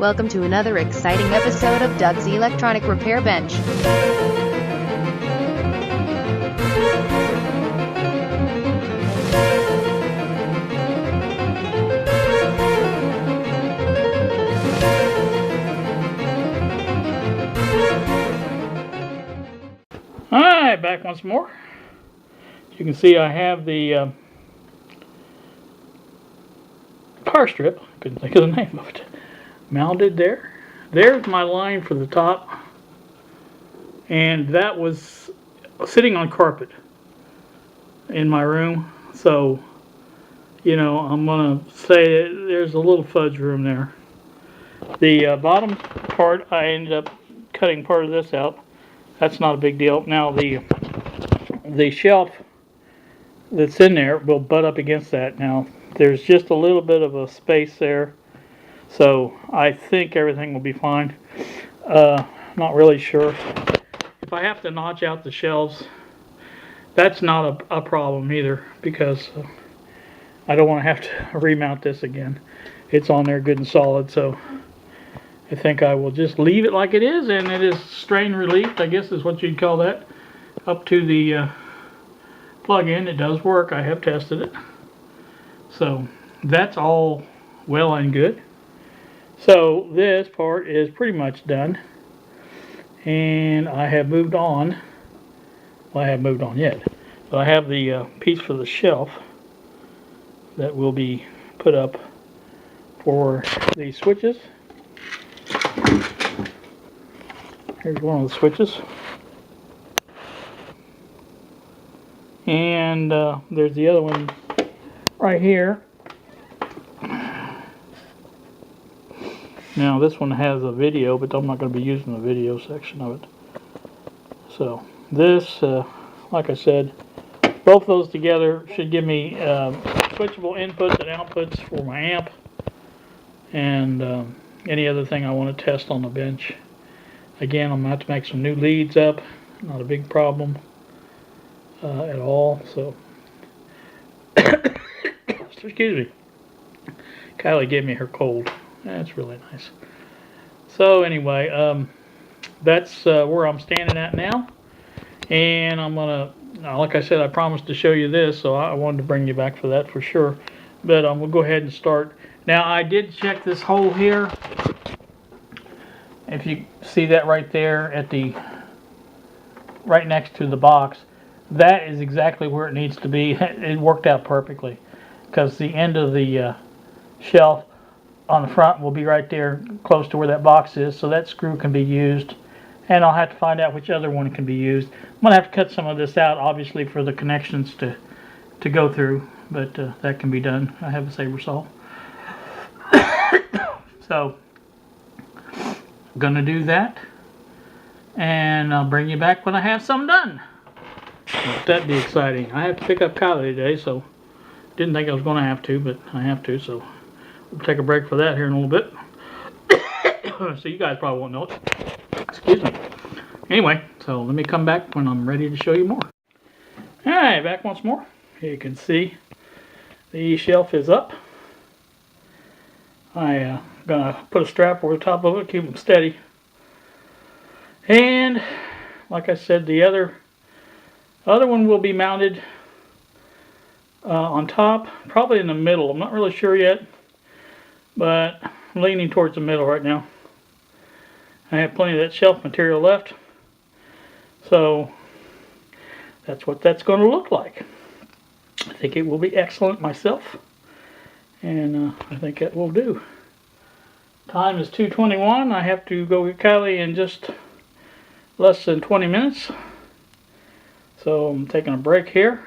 Welcome to another exciting episode of Doug's Electronic Repair Bench. Alright, back once more. As you can see, I have the power strip, couldn't think of the name of it, mounted there. There's my line for the top, and that was sitting on carpet in my room, so you know, I'm gonna say that there's a little fudge room there. The bottom part, I ended up cutting part of this out. That's not a big deal. Now the shelf that's in there will butt up against that. Now there's just a little bit of a space there, so I think everything will be fine. Not really sure. If I have to notch out the shelves, that's not a problem either, because I don't want to have to remount this again. It's on there good and solid, so I think I will just leave it like it is, and it is strain relieved, I guess is what you'd call that, up to the plug-in. It does work. I have tested it. So that's all well and good. So this part is pretty much done, and I have moved on. Well, I haven't moved on yet, but I have the piece for the shelf that will be put up for the switches. Here's one of the switches, and there's the other one right here. Now this one has a video, but I'm not going to be using the video section of it. So this, like I said, both those together should give me switchable inputs and outputs for my amp, and any other thing I want to test on the bench. Again, I'm going to have to make some new leads up. Not a big problem at all. So, excuse me. Kylie gave me her cold. That's really nice. So anyway, that's where I'm standing at now. And I'm going to, like I said, I promised to show you this, so I wanted to bring you back for that for sure. But I'm going to go ahead and start. Now, I did check this hole here. If you see that right there at the right next to the box, that is exactly where it needs to be. It worked out perfectly, because the end of the shelf on the front will be right there close to where that box is, so that screw can be used. And I'll have to find out which other one can be used. I'm going to have to cut some of this out, obviously, for the connections to go through, but that can be done. I have a saber saw. So I'm going to do that, and I'll bring you back when I have some done. Won't that be exciting? I have to pick up Kylie today, so didn't think I was going to have to, but I have to, so we'll take a break for that here in a little bit. So you guys probably won't know it. Excuse me. Anyway, so let me come back when I'm ready to show you more. Alright, back once more. Here you can see the shelf is up. I'm going to put a strap over the top of it, keep them steady. And like I said, the other one will be mounted on top, probably in the middle. I'm not really sure yet, but I'm leaning towards the middle right now. I have plenty of that shelf material left, so that's what that's going to look like. I think it will be excellent myself, and I think it will do. Time is 2:21. I have to go get Kylie in just less than 20 minutes, so I'm taking a break here,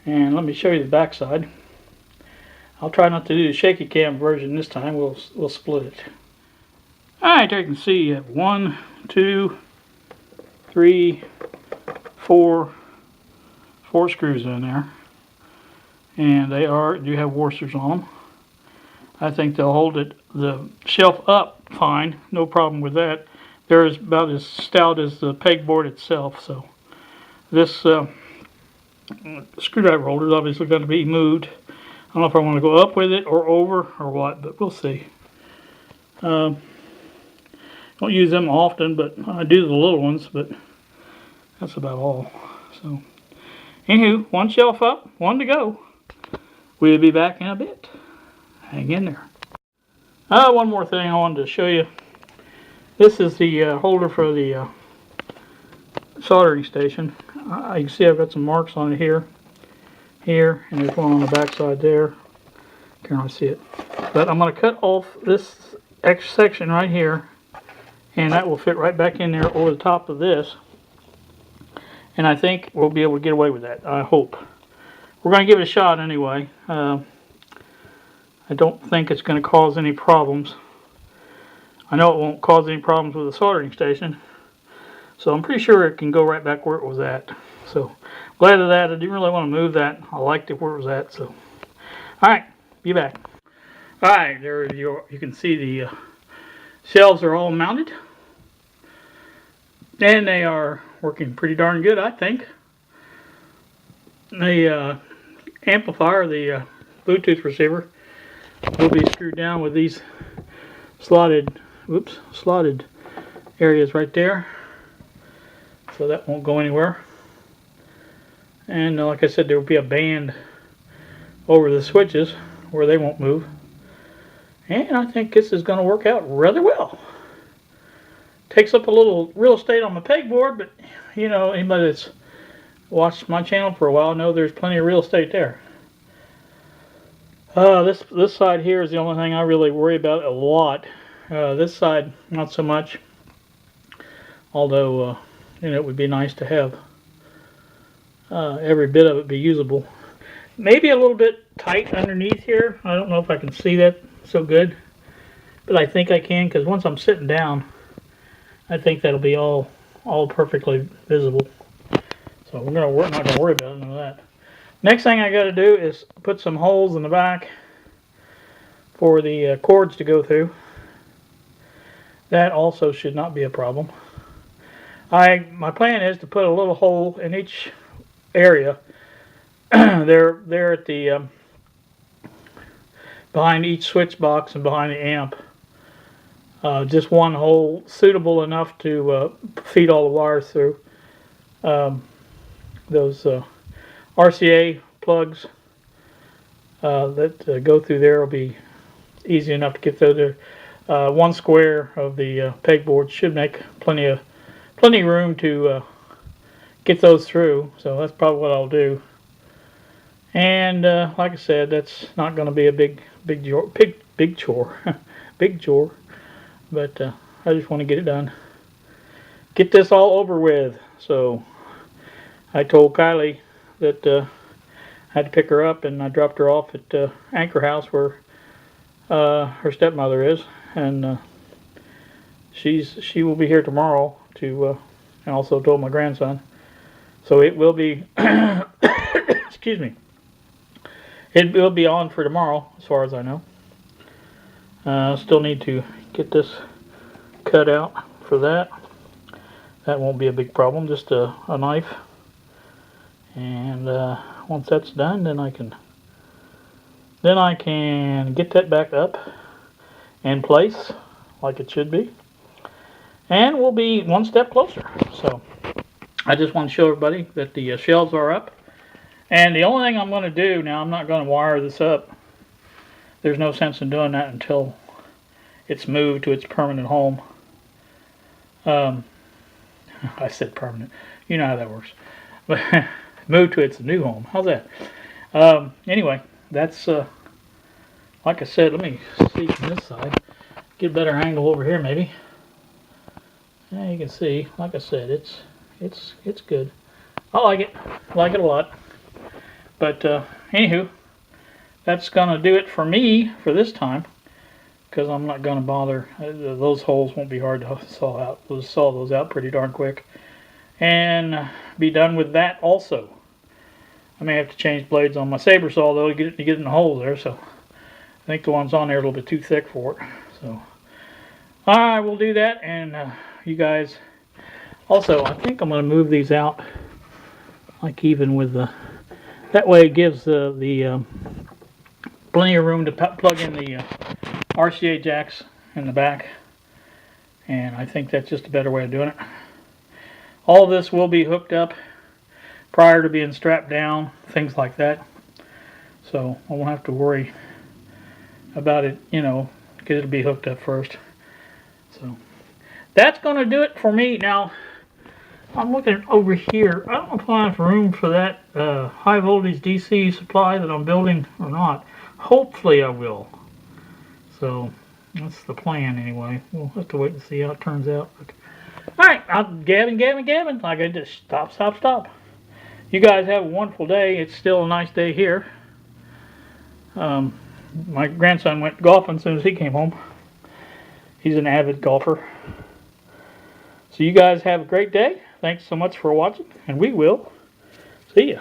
and let me show you the back side. I'll try not to do the shaky cam version this time. We'll split it. Alright, there you can see you have 1, 2, 3, 4 screws in there, and they do have washers on them. I think they'll hold the shelf up fine, no problem with that. They're about as stout as the pegboard itself, so this screwdriver holder is obviously going to be moved. I don't know if I want to go up with it or over or what, but we'll see. Don't use them often, but I do the little ones, but that's about all. So, anywho, one shelf up, one to go. We'll be back in a bit. Hang in there. One more thing I wanted to show you. This is the holder for the soldering station. You can see I've got some marks on it here, and there's one on the back side there. Can't really see it. But I'm going to cut off this extra section right here, and that will fit right back in there over the top of this. And I think we'll be able to get away with that. I hope. We're going to give it a shot anyway. I don't think it's going to cause any problems. I know it won't cause any problems with the soldering station. So I'm pretty sure it can go right back where it was at. So glad of that. I didn't really want to move that. I liked it where it was at. So, alright, be back. Alright, there you can see the shelves are all mounted. And they are working pretty darn good, I think. The amplifier, the Bluetooth receiver, will be screwed down with these slotted areas right there. So that won't go anywhere. And like I said, there will be a band over the switches where they won't move. And I think this is going to work out rather well. Takes up a little real estate on my pegboard, but you know, anybody that's watched my channel for a while know there's plenty of real estate there. This side here is the only thing I really worry about a lot. This side, not so much. Although, you know, it would be nice to have every bit of it be usable. Maybe a little bit tight underneath here. I don't know if I can see that so good, but I think I can, because once I'm sitting down, I think that'll be all perfectly visible. So we're not gonna worry about none of that. Next thing I got to do is put some holes in the back for the cords to go through. That also should not be a problem. My plan is to put a little hole in each area. They're at the behind each switch box and behind the amp. Just one hole suitable enough to feed all the wires through. Those RCA plugs that go through there will be easy enough to get through there. One square of the pegboard should make plenty room to get those through. So that's probably what I'll do. And like I said, that's not going to be a big chore, big chore. But I just want to get it done, get this all over with. So I told Kylie that I had to pick her up, and I dropped her off at Anchor House where her stepmother is, and she will be here tomorrow to, and also told my grandson. So it will be, excuse me, it will be on for tomorrow as far as I know. Still need to get this cut out for that. That won't be a big problem, just a knife. And once that's done, then I can get that back up in place like it should be, and we'll be one step closer. So I just want to show everybody that the shelves are up, and the only thing I'm going to do now, I'm not going to wire this up. There's no sense in doing that until it's moved to its permanent home. I said permanent. You know how that works. But move to its new home. How's that? Anyway, that's like I said. Let me see from this side. Get a better angle over here, maybe. Yeah, you can see. Like I said, it's good. I like it. I like it a lot. But anywho, that's gonna do it for me for this time, because I'm not gonna bother. Those holes won't be hard to saw out. We'll saw those out pretty darn quick, and be done with that also. I may have to change blades on my saber saw though to get in the holes there. So I think the ones on there are a little bit too thick for it. So I will do that, and you guys. Also, I think I'm going to move these out, like even with the. That way it gives the plenty of room to plug in the RCA jacks in the back. And I think that's just a better way of doing it. All of this will be hooked up prior to being strapped down, things like that. So I won't have to worry about it, you know, because it'll be hooked up first. So that's going to do it for me. Now, I'm looking over here. I don't know if I have room for that high voltage DC supply that I'm building or not. Hopefully I will. So that's the plan anyway. We'll have to wait and see how it turns out. But, alright, I'll gabbing. Like I just stop. You guys have a wonderful day. It's still a nice day here. My grandson went golfing as soon as he came home. He's an avid golfer. So you guys have a great day. Thanks so much for watching, and we will see ya.